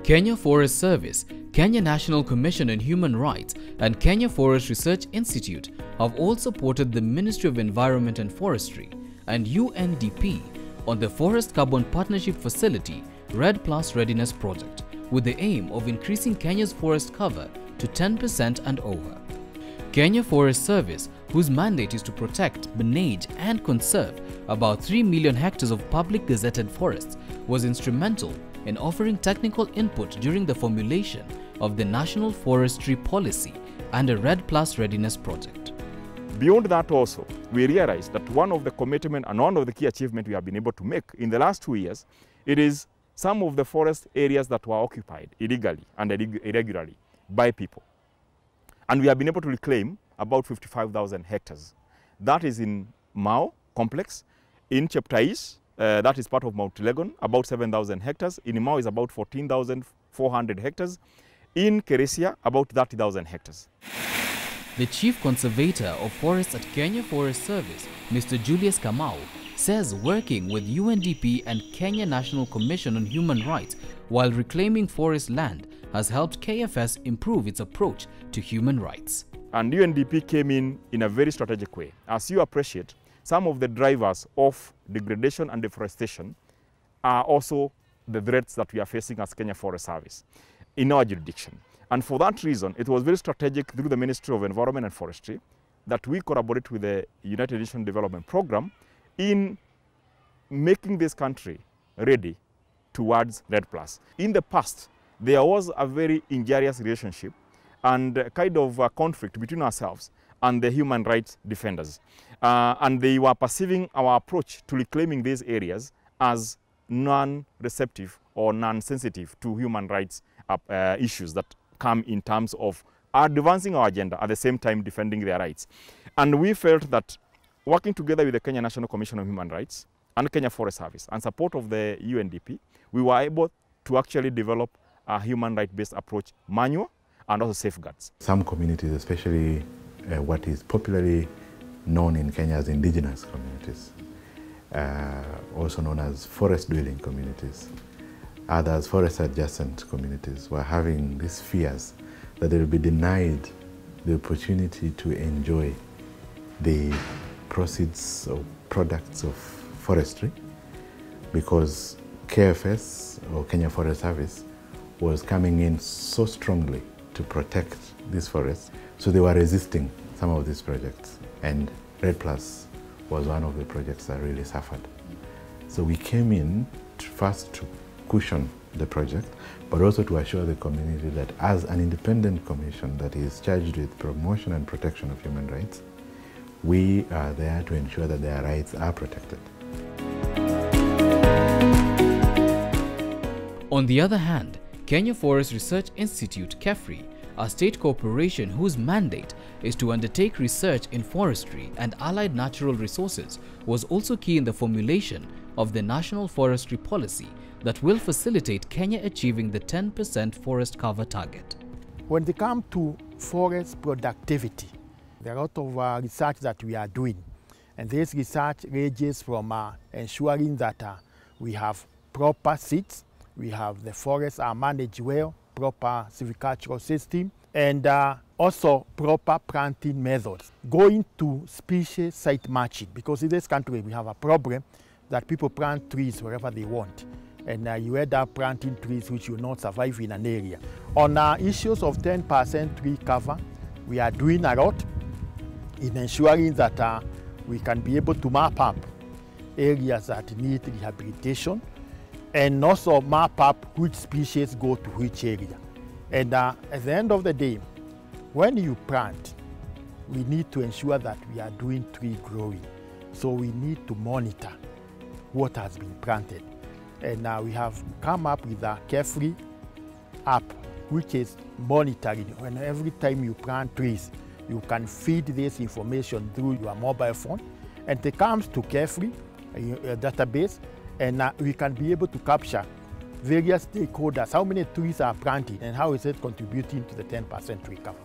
Kenya Forest Service, Kenya National Commission on Human Rights and Kenya Forest Research Institute have all supported the Ministry of Environment and Forestry and UNDP on the Forest Carbon Partnership Facility REDD Plus Readiness project with the aim of increasing Kenya's forest cover to 10% and over. Kenya Forest Service, whose mandate is to protect, manage and conserve about 3 million hectares of public gazetted forests, was instrumental in offering technical input during the formulation of the National Forestry Policy and a REDD Plus Readiness project. Beyond that also, we realized that one of the commitment and one of the key achievements we have been able to make in the last 2 years, it is some of the forest areas that were occupied illegally and irregularly by people. And we have been able to reclaim about 55,000 hectares. That is in Mau complex, in Cheptais, that is part of Mount Legon, about 7,000 hectares. In Mau is about 14,400 hectares. In Keresia, about 30,000 hectares. The Chief Conservator of Forests at Kenya Forest Service, Mr. Julius Kamau, says working with UNDP and Kenya National Commission on Human Rights while reclaiming forest land has helped KFS improve its approach to human rights. And UNDP came in a very strategic way. As you appreciate, some of the drivers of degradation and deforestation are also the threats that we are facing as Kenya Forest Service in our jurisdiction. And for that reason, it was very strategic through the Ministry of Environment and Forestry that we collaborate with the United Nations Development Program in making this country ready towards REDD Plus. In the past, there was a very injurious relationship and a kind of a conflict between ourselves and the human rights defenders. And they were perceiving our approach to reclaiming these areas as non-receptive or non-sensitive to human rights issues that come in terms of advancing our agenda at the same time defending their rights. And we felt that working together with the Kenya National Commission on Human Rights and Kenya Forest Service and support of the UNDP, we were able to actually develop a human rights-based approach manual and also safeguards. Some communities, especially what is popularly known in Kenya as indigenous communities, also known as forest-dwelling communities, others forest-adjacent communities, were having these fears that they will be denied the opportunity to enjoy the proceeds or products of forestry because KFS or Kenya Forest Service was coming in so strongly to protect these forests. So they were resisting some of these projects, and REDD Plus was one of the projects that really suffered. So we came in first to cushion the project, but also to assure the community that as an independent commission that is charged with promotion and protection of human rights, we are there to ensure that their rights are protected. On the other hand, Kenya Forest Research Institute KEFRI, a state corporation whose mandate is to undertake research in forestry and allied natural resources, was also key in the formulation of the National Forestry Policy that will facilitate Kenya achieving the 10% forest cover target. When they come to forest productivity, there are a lot of research that we are doing, and this research ranges from ensuring that we have proper seeds, we have the forests are managed well, proper silvicultural system, and also proper planting methods. Going to species site matching, because in this country we have a problem that people plant trees wherever they want, and you end up planting trees which will not survive in an area. On issues of 10% tree cover, we are doing a lot in ensuring that we can be able to map up areas that need rehabilitation and also map up which species go to which area. And at the end of the day, when you plant, we need to ensure that we are doing tree growing. So we need to monitor what has been planted. And we have come up with a KEFRI app, which is monitoring. And every time you plant trees, you can feed this information through your mobile phone, and it comes to KEFRI, a database, and we can be able to capture various stakeholders, how many trees are planted and how is it contributing to the 10% tree cover.